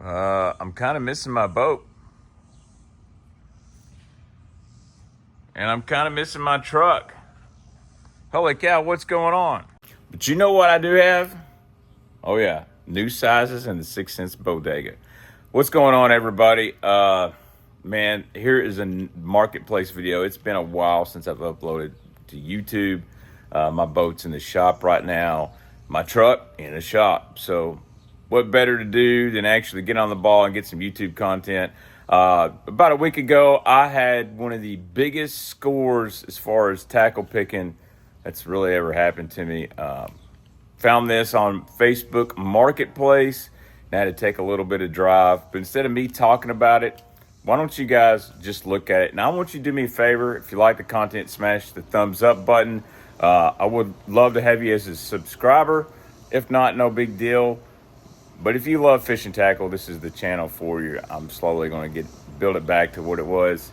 I'm kind of missing my boat. And I'm kind of missing my truck. Holy cow, what's going on? But you know what I do have? Oh yeah, new sizes and the 6 cents bodega. What's going on, everybody? Man, here is a marketplace video. It's been a while since I've uploaded to YouTube. My boat's in the shop right now. My truck in the shop. So what better to do than actually get on the ball and get some YouTube content? About a week ago, I had one of the biggest scores as far as tackle picking that's really ever happened to me. Found this on Facebook Marketplace. I had to take a little bit of drive, but instead of me talking about it, why don't you guys just look at it? Now, I want you to do me a favor. If you like the content, smash the thumbs up button. I would love to have you as a subscriber. If not, no big deal. But if you love fishing tackle, this is the channel for you. I'm slowly going to build it back to what it was.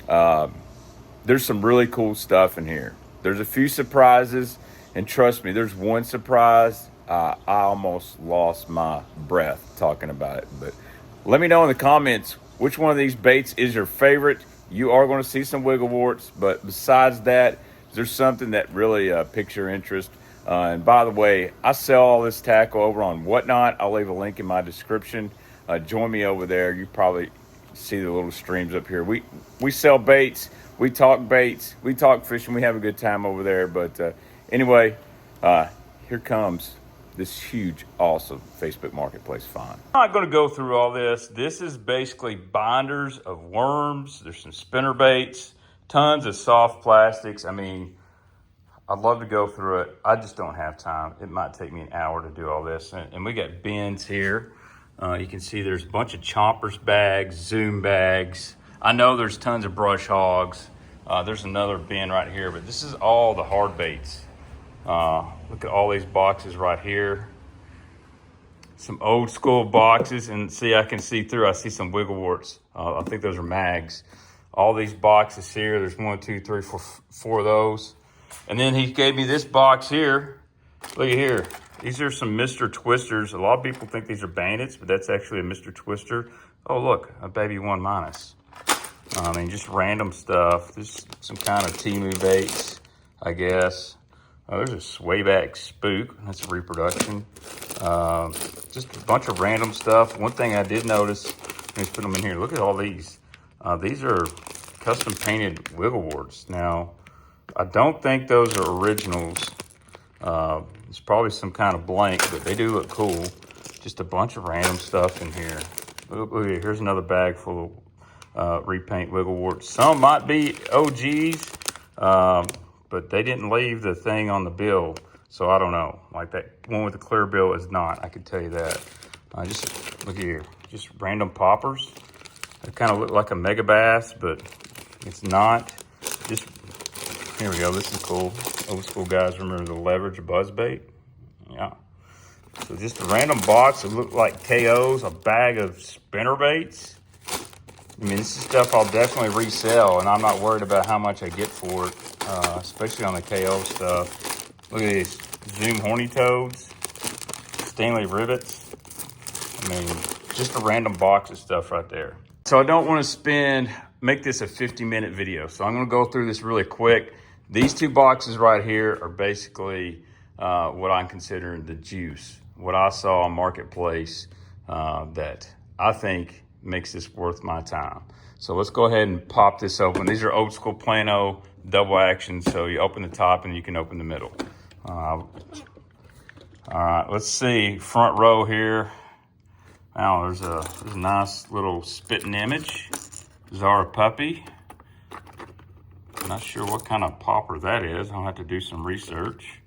There's some really cool stuff in here. There's a few surprises, and trust me, there's one surprise. I almost lost my breath talking about it. But let me know in the comments which one of these baits is your favorite. You are going to see some wiggle warts, but besides that, there's something that really piques your interest. And by the way, I sell all this tackle over on Whatnot. I'll leave a link in my description. Join me over there. You probably see the little streams up here. We sell baits. We talk baits. We talk fishing. We have a good time over there. But anyway, here comes this huge, awesome Facebook Marketplace find. I'm not going to go through all this. This is basically binders of worms. There's some spinner baits, tons of soft plastics. I mean, I'd love to go through it. I just don't have time. It might take me an hour to do all this. And we got bins here. You can see there's a bunch of chompers bags, zoom bags. I know there's tons of brush hogs. There's another bin right here, but this is all the hard baits. Look at all these boxes right here. Some old school boxes, and see, I can see through. I see some wiggle warts. I think those are mags. All these boxes here, there's 1, 2, 3, 4 of those. And then he gave me this box here. Look at here. These are some Mr. Twisters. A lot of people think these are bandits, but that's actually a Mr. Twister. Oh, look, a baby 1 minus. I mean, just random stuff. There's some kind of Temu baits, I guess. There's a swayback spook. That's a reproduction. Just a bunch of random stuff. One thing I did notice, let me put them in here. Look at all these. These are custom painted wiggle warts. Now, I don't think those are originals. It's probably some kind of blank, but they do look cool. Just a bunch of random stuff in here. Look, here's another bag full of repaint wiggle warts. Some might be OGs, but they didn't leave the thing on the bill, so I don't know. Like that one with the clear bill is not, I can tell you that. Just look here, just random poppers. They kind of look like a mega bass, but it's not. Just, here we go, this is cool. Old school guys remember the leverage buzz bait? Yeah. So just a random box that looked like KOs, a bag of spinner baits. I mean, this is stuff I'll definitely resell, and I'm not worried about how much I get for it, especially on the KO stuff. Look at these Zoom horny toads, Stanley rivets. I mean, just a random box of stuff right there. So I don't want to make this a 50-minute video, so I'm going to go through this really quick. These 2 boxes right here are basically what I'm considering the juice. What I saw on Marketplace that I think makes this worth my time. So let's go ahead and pop this open. These are old school Plano double action, so you open the top and you can open the middle. All right, let's see, front row here. Now there's a nice little spitting image. Zara puppy. Not sure what kind of popper that is. I'll have to do some research.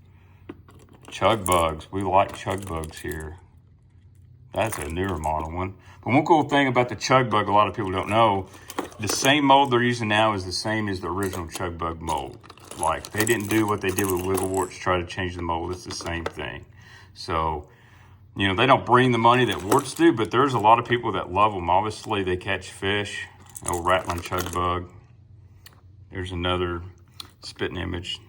Chug bugs. We like chug bugs here. That's a newer model one. But one cool thing about the chug bug, a lot of people don't know, the same mold they're using now is the same as the original chug bug mold. Like, they didn't do what they did with wiggle warts, try to change the mold. It's the same thing. So, you know, they don't bring the money that warts do, but there's a lot of people that love them. Obviously, they catch fish. Old rattling chug bug. There's another spitting image.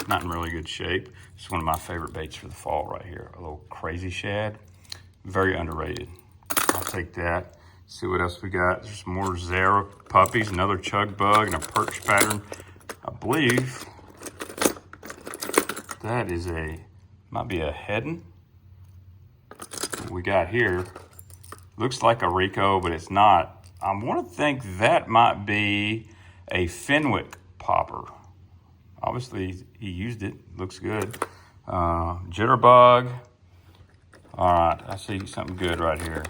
Not in really good shape. It's one of my favorite baits for the fall right here. A little crazy shad. Very underrated. I'll take that. See what else we got. There's more Zara puppies, another chug bug, and a perch pattern. I believe that is might be a heading. What we got here looks like a Rico, but it's not. I want to think that might be a Fenwick popper. Obviously, he used it. Looks good. Jitterbug. All right, I see something good right here.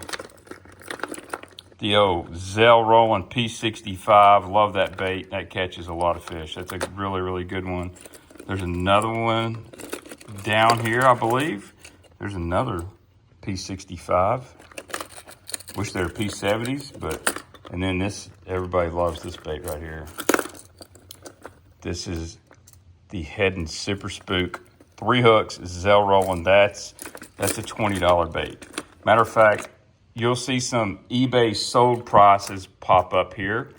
The old Zell Rolling P65. Love that bait. That catches a lot of fish. That's a really, really good one. There's another one down here, I believe. There's another P65. Wish they were P70s, but, and then this, everybody loves this bait right here. This is the Head & Super Spook. 3 hooks, Zell Rolling. That's a $20 bait. Matter of fact, you'll see some eBay sold prices pop up here.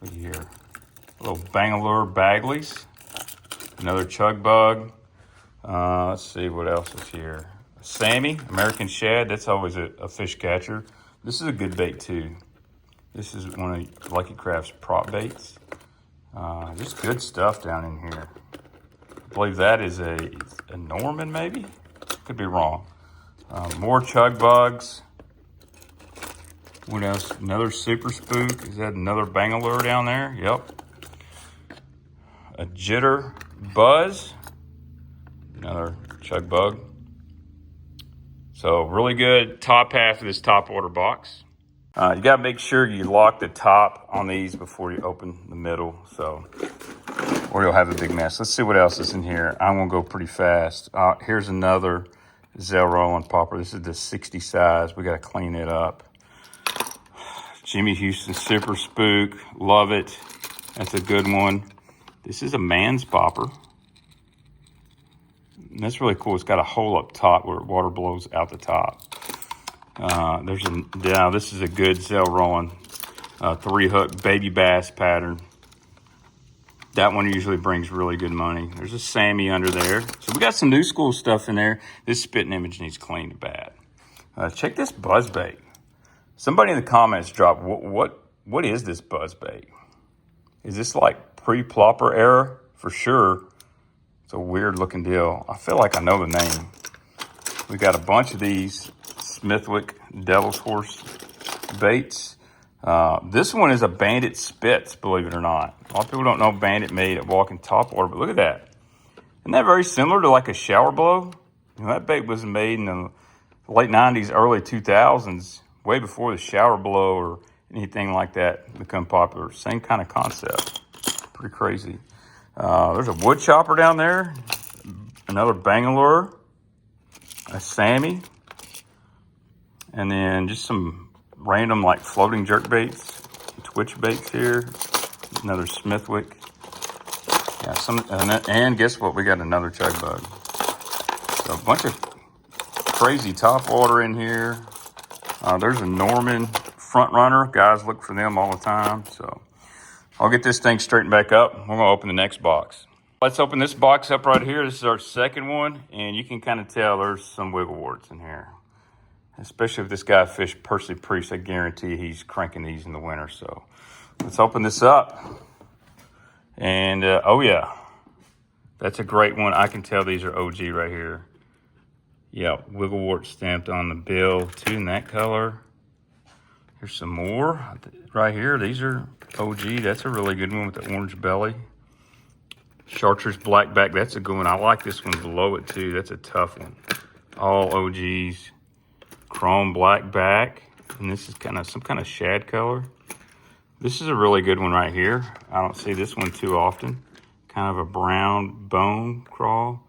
Look here. Little Bangalore Baglies. Another chug bug. Let's see what else is here. Sammy, American Shad. That's always a fish catcher. This is a good bait too. This is one of Lucky Craft's prop baits. Just good stuff down in here. I believe that is a Norman maybe? Could be wrong. More chug bugs. What else? Another Super Spook. Is that another Bangalore down there? Yep. A Jitter Buzz. Another chug bug. So really good top half of this Topwater box. You gotta make sure you lock the top on these before you open the middle, so, or you'll have a big mess. Let's see what else is in here. I'm gonna go pretty fast. Here's another Zell Rolling popper. This is the 60 size. We gotta clean it up. Jimmy Houston Super Spook. Love it. That's a good one. This is a man's popper. And that's really cool. It's got a hole up top where water blows out the top. This is a good Zell Rolling 3 hook baby bass pattern. That one usually brings really good money. There's a Sammy under there. So we got some new school stuff in there. This spitting image needs cleaned bad. Check this buzz bait. Somebody in the comments dropped, what is this buzz bait? Is this like pre-plopper era? For sure. It's a weird looking deal. I feel like I know the name. We got a bunch of these Smithwick Devil's Horse baits. This one is a Bandit Spitz, believe it or not. A lot of people don't know Bandit made at Walking Topwater, but look at that. Isn't that very similar to like a shower blow? You know, that bait was made in the late 90s, early 2000s, way before the shower blow or anything like that become popular. Same kind of concept. Pretty crazy. There's a wood chopper down there. Another Bangalore. A Sammy. And then just some random like floating jerk baits, twitch baits here. Another Smithwick. Yeah, and guess what? We got another chug bug. So a bunch of crazy Topwater in here. There's a Norman front runner. Guys look for them all the time. So I'll get this thing straightened back up. We're gonna open the next box. Let's open this box up right here. This is our second one, and you can kind of tell there's some wiggle warts in here. Especially if this guy fished Percy Priest, I guarantee he's cranking these in the winter. So let's open this up. And oh yeah, that's a great one. I can tell these are OG right here. Yeah, wiggle wart stamped on the bill too in that color. Here's some more right here. These are OG. That's a really good one with the orange belly. Chartreuse blackback. That's a good one. I like this one below it too. That's a tough one. All OGs. Chrome black back, and this is kind of some kind of shad color. This is a really good one right here. I don't see this one too often. Kind of a brown bone crawl.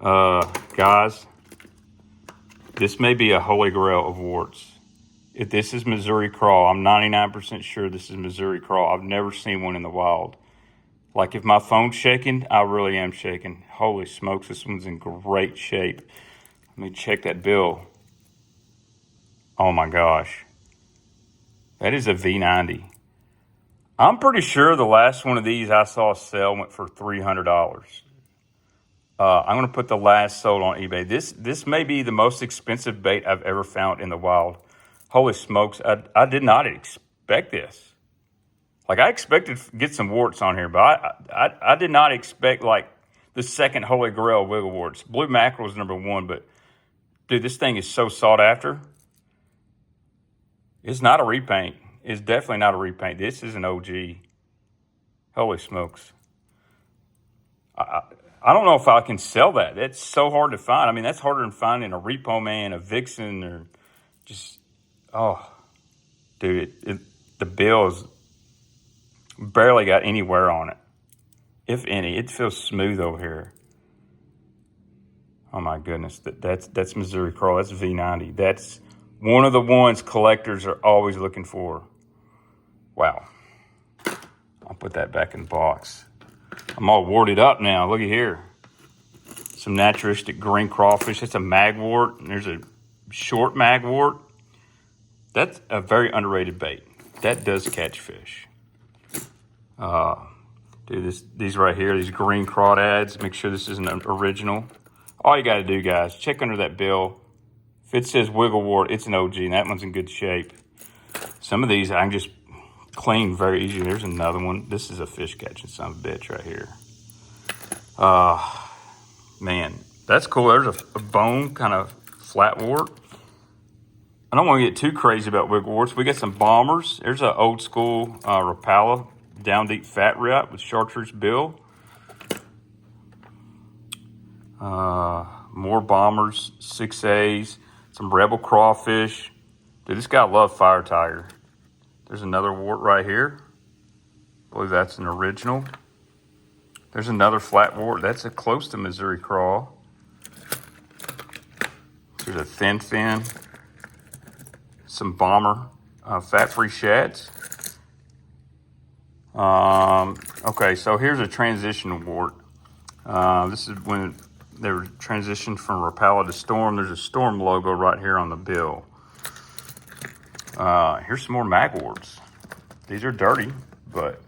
Guys, this may be a holy grail of warts. If this is Missouri crawl, I'm 99% sure this is Missouri crawl. I've never seen one in the wild. Like if my phone's shaking, I really am shaking. Holy smokes, this one's in great shape. Let me check that bill. Oh my gosh. That is a V90. I'm pretty sure the last one of these I saw sell went for $300. I'm going to put the last sold on eBay. This may be the most expensive bait I've ever found in the wild. Holy smokes, I did not expect this. Like, I expected to get some warts on here, but I did not expect, like, the second holy grail of wiggle warts. Blue mackerel is number one, but, dude, this thing is so sought after. It's not a repaint. It's definitely not a repaint. This is an OG. Holy smokes. I don't know if I can sell that. That's so hard to find. I mean, that's harder than finding a Repo Man, a Vixen, or just, oh, dude, the bill's barely got any wear on it, if any. It feels smooth over here. Oh my goodness, that's Missouri Crawl. That's V90. That's one of the ones collectors are always looking for. Wow. I'll put that back in the box. I'm all warded up now. Look at here. Some naturalistic green crawfish. That's a magwort. And there's a short magwort. That's a very underrated bait. That does catch fish. Dude, these right here, these green crawdads. Make sure this isn't an original. All you got to do, guys, check under that bill. If it says wiggle wart, it's an OG, and that one's in good shape. Some of these I can just clean very easy. There's another one. This is a fish catching son of a bitch right here. Man, that's cool. There's a bone kind of flat wart. I don't want to get too crazy about wiggle warts. We got some bombers. There's an old school Rapala down deep fat rip with chartreuse bill. More bombers, 6As, some rebel crawfish. Dude, this guy loves fire tiger. There's another wart right here. I believe that's an original. There's another flat wart. That's a close to Missouri Crawl. There's a thin fin. Some bomber fat-free shads. Okay, so here's a transition wart. This is when they were transitioned from Rapala to Storm. There's a Storm logo right here on the bill. Here's some more magworts. These are dirty, but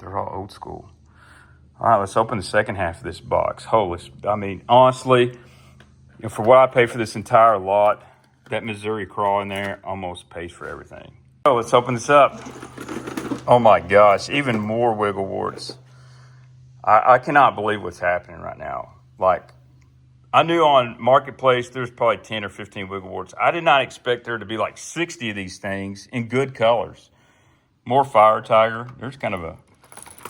they're all old school. All right, let's open the second half of this box. I mean, honestly, for what I pay for this entire lot, that Missouri Crawl in there almost pays for everything. So let's open this up. Oh my gosh, even more wiggle warts. I cannot believe what's happening right now. Like, I knew on Marketplace there's probably 10 or 15 wiggle warts. I did not expect there to be like 60 of these things in good colors. More fire tiger. There's kind of I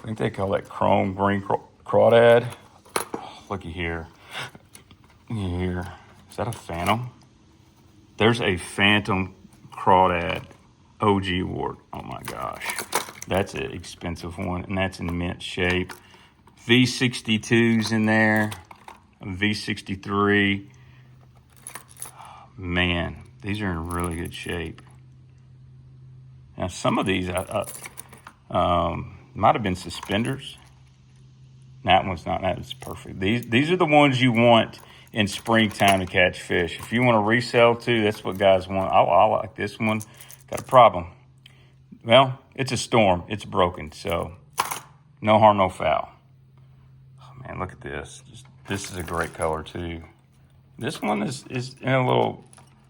think they call that chrome green crawdad. Oh, looky here. Looky here. Is that a phantom? There's a phantom crawdad OG wart. Oh my gosh. That's an expensive one, and that's in mint shape. V62's in there. V63. Man, these are in really good shape. Now, some of these might have been suspenders. That one's not. That is perfect. These are the ones you want in springtime to catch fish. If you want to resell too, that's what guys want. I like this one. Got a problem. Well, it's a Storm. It's broken, so no harm, no foul. Oh, man, look at this. This is a great color too. This one is in a little,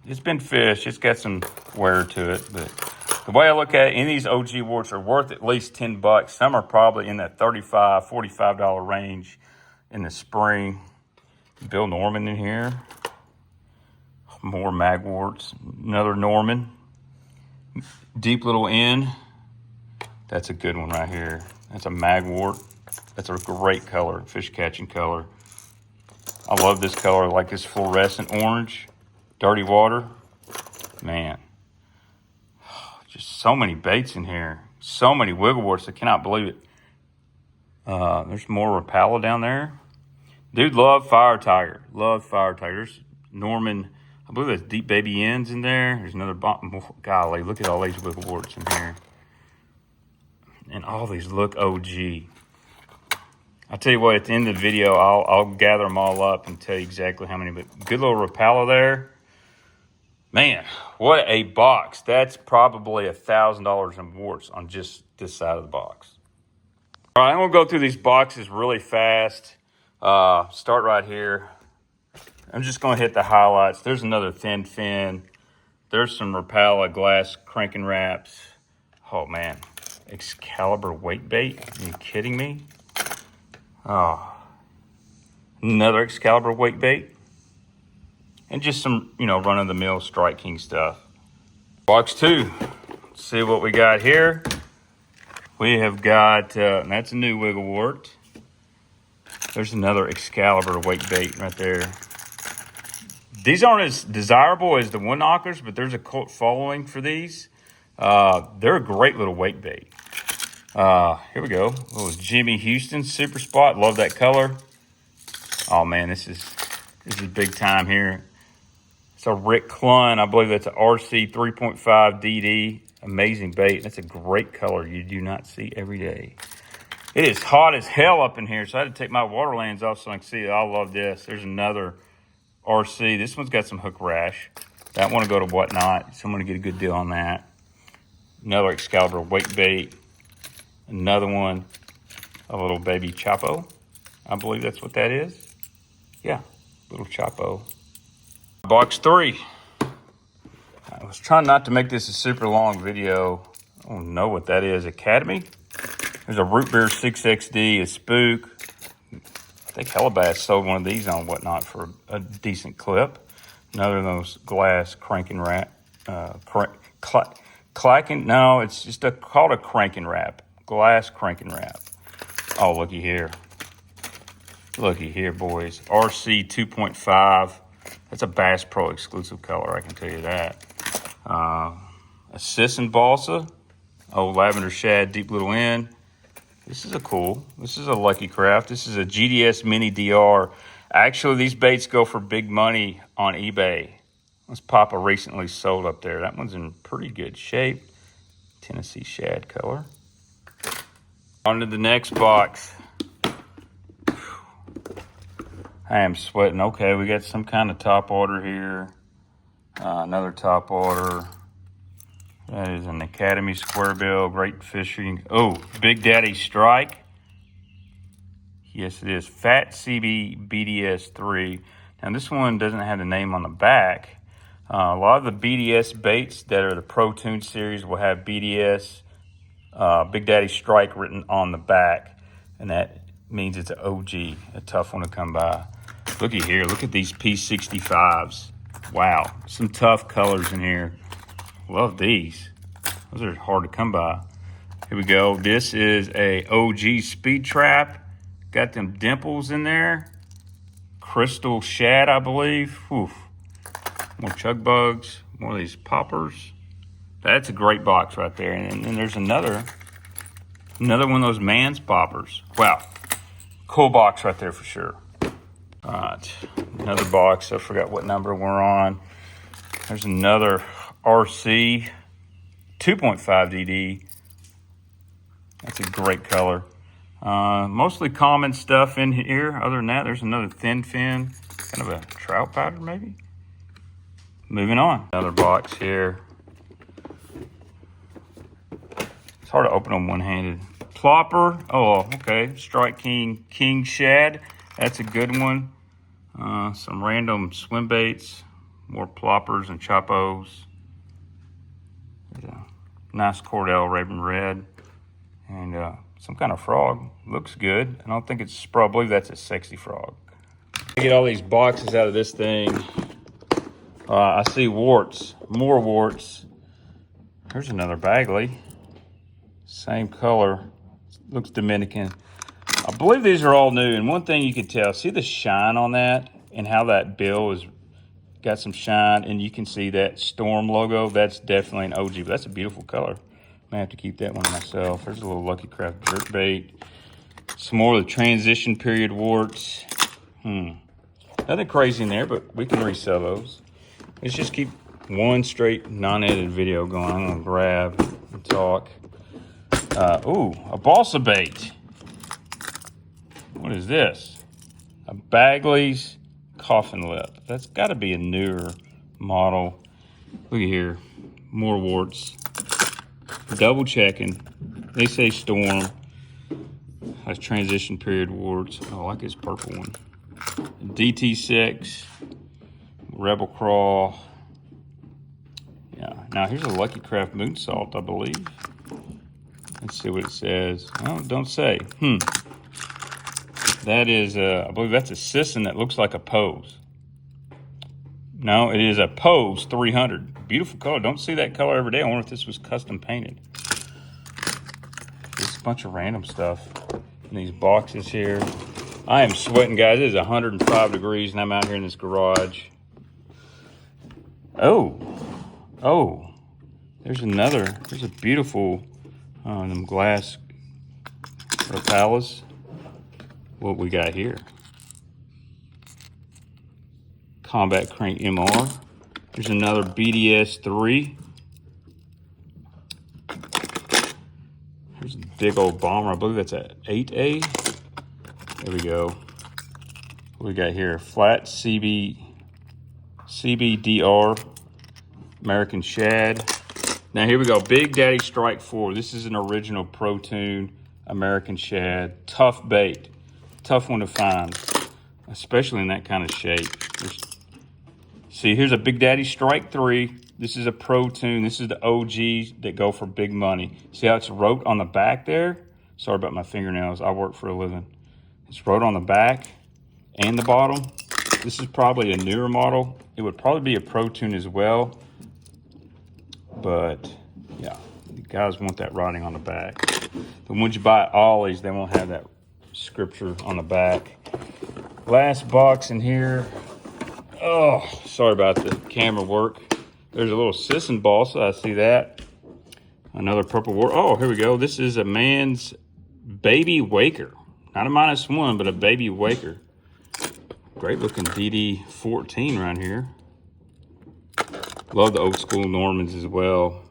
it's been fished. It's got some wear to it, but the way I look at it, any of these OG warts are worth at least $10. Some are probably in that $35, $45 range in the spring. Bill Norman in here. More magworts. Another Norman. Deep little N. That's a good one right here. That's a magwort. That's a great color, fish catching color. I love this color, like this fluorescent orange. Dirty water. Man. Just so many baits in here. So many wiggle warts. I cannot believe it. There's more Rapala down there. Dude, love fire tiger. Love fire tigers. Norman, I believe there's deep baby ends in there. There's another golly, look at all these wiggle warts in here. And all these look OG. I'll tell you what, at the end of the video, I'll gather them all up and tell you exactly how many. But good little Rapala there. Man, what a box. That's probably $1,000 in warts on just this side of the box. All right, I'm going to go through these boxes really fast. Start right here. I'm just going to hit the highlights. There's another thin fin. There's some Rapala glass cranking wraps. Oh, man. Excalibur weight bait. Are you kidding me? Oh. Another Excalibur weight bait. And just some, run-of-the-mill Strike King stuff. Box 2. Let's see what we got here. We have got, and that's a new wiggle wart. There's another Excalibur weight bait right there. These aren't as desirable as the one knockers, but there's a cult following for these. They're a great little weight bait. Here we go. Little Jimmy Houston Super Spot. Love that color. Oh man, this is big time here. It's a Rick Clunn. I believe that's an RC 3.5 DD. Amazing bait. That's a great color you do not see every day. It is hot as hell up in here, so I had to take my water lens off so I can see it. I love this. There's another RC. This one's got some hook rash. That one will go to Whatnot, so I'm going to get a good deal on that. Another Excalibur weight bait. Another one, a little baby Chapo. I believe that's what that is. Yeah, little Chapo. Box 3. I was trying not to make this a super long video. I don't know what that is. Academy? There's a Root Beer 6XD, a Spook. I think Hellabass sold one of these on Whatnot for a decent clip. Another of those glass cranking wrap. Clacking? No, it's just called a cranking wrap. Glass cranking wrap. Oh, looky here. Looky here, boys. RC 2.5. That's a Bass Pro exclusive color, I can tell you that. A Sisson Balsa. Oh, Lavender Shad, Deep Little End. This is this is a Lucky Craft. This is a GDS Mini DR. Actually, these baits go for big money on eBay. This Papa recently sold up there. That one's in pretty good shape. Tennessee Shad color. On to the next box. I am sweating. Okay, we got some kind of Topwater here. Another Topwater. That is an Academy Square Bill. Great fishing. Oh, Big Daddy Strike. Yes, it is. Fat CB BDS 3. Now, this one doesn't have the name on the back. A lot of the BDS baits that are the Pro Tune series will have BDS, Big Daddy Strike written on the back. And that means it's an OG, a tough one to come by. Looky here. Look at these P65s. Wow. Some tough colors in here. Love these. Those are hard to come by. Here we go. This is a OG Speed Trap. Got them dimples in there. Crystal Shad, I believe. Oof. More chug bugs. More of these poppers. That's a great box right there. And then there's another one of those Man's poppers. Wow. Cool box right there for sure. All right. Another box. I forgot what number we're on. There's another RC 2.5 DD. That's a great color. Mostly common stuff in here. Other than that, there's another thin fin. Kind of a trout powder maybe. Moving on. Another box here. It's hard to open them one-handed. Plopper. Oh, okay. Strike King King Shad. That's a good one. Some random swim baits. More ploppers and chopos. There's a nice Cordell Raven Red. And some kind of frog. Looks good. I don't think it's, I believe that's a sexy frog. I get all these boxes out of this thing. I see warts. More warts. Here's another Bagley. Same color. Looks Dominican. I believe these are all new. And one thing you can tell, see the shine on that and how that bill is got some shine, and you can see that Storm logo. That's definitely an OG, but that's a beautiful color. I have to keep that one myself. There's a little Lucky Craft jerk bait. Some more of the transition period warts. Nothing crazy in there, but we can resell those. Let's just keep one straight non-edited video going. I'm gonna grab and talk. Ooh, a balsa bait. What is this? A Bagley's Coffin Lip. That's got to be a newer model. Look at here, more warts. Double checking. They say Storm. Has transition period warts. Oh, I like this purple one. DT6, Rebel Crawl. Yeah, now here's a Lucky Craft Moon Salt, I believe. Let's see what it says. Oh, don't say. That is, I believe that's a Sisson that looks like a Pose. No, it is a Pose 300. Beautiful color. Don't see that color every day. I wonder if this was custom painted. Just a bunch of random stuff in these boxes here. I am sweating, guys. It is 105 degrees, and I'm out here in this garage. Oh, there's a beautiful, them glass Rapalas. What we got here? Combat Crank MR. There's another BDS 3. There's a big old bomber. I believe that's a 8A. There we go. What we got here? Flat CBDR American Shad. Now here we go. Big Daddy Strike 4. This is an original Pro Tune American Shad. Tough bait. Tough one to find, especially in that kind of shape. See, here's a Big Daddy Strike 3. This is a Pro Tune. This is the OGs that go for big money. See how it's wrote on the back there? Sorry about my fingernails. I work for a living. It's wrote on the back and the bottom. This is probably a newer model. It would probably be a Pro Tune as well. But, yeah, you guys want that writing on the back. But once you buy Ollies, they won't have that scripture on the back. Last box in here. Oh, sorry about the camera work. There's a little Sisson ball, so I see that. Another purple wart. Oh, here we go. This is a man's baby waker. Not a -1, but a baby waker. Great looking DD14 right here. Love the old school Normans as well.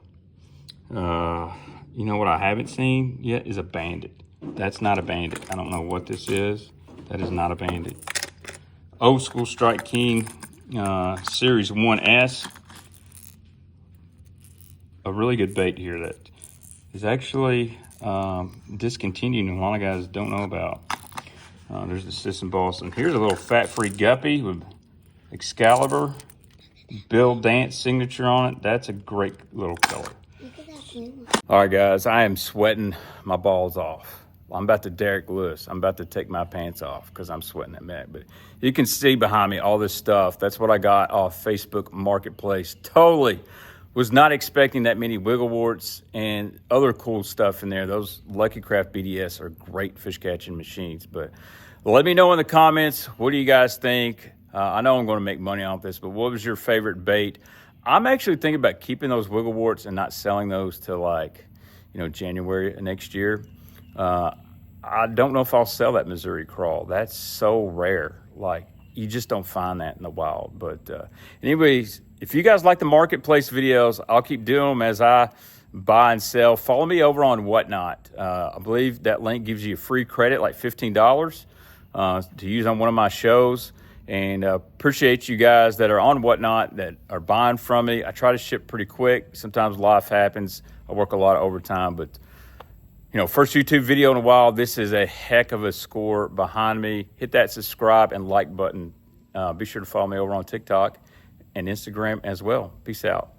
You know what I haven't seen yet is a Bandit. That's not a Bandit. I don't know what this is. That is not a Bandit. Old school Strike King Series 1S. A really good bait here that is actually discontinued and a lot of guys don't know about. There's the Sisson Balls. And here's a little fat-free guppy with Excalibur. Bill Dance signature on it. That's a great little color. All right, guys, I am sweating my balls off. I'm about to Derek Lewis. I'm about to take my pants off because I'm sweating that mad. But you can see behind me all this stuff. That's what I got off Facebook Marketplace. Totally was not expecting that many wiggle warts and other cool stuff in there. Those Lucky Craft BDS are great fish catching machines. But let me know in the comments, what do you guys think? I know I'm going to make money off this, but what was your favorite bait? I'm actually thinking about keeping those wiggle warts and not selling those till like, January of next year. I don't know if I'll sell that Missouri crawl. That's so rare. Like, you just don't find that in the wild. But anyways, if you guys like the marketplace videos, I'll keep doing them as I buy and sell. Follow me over on Whatnot. I believe that link gives you a free credit, like $15 to use on one of my shows. And appreciate you guys that are on Whatnot, that are buying from me. I try to ship pretty quick. Sometimes life happens. I work a lot of overtime, but first YouTube video in a while. This is a heck of a score behind me. Hit that subscribe and like button. Be sure to follow me over on TikTok and Instagram as well. Peace out.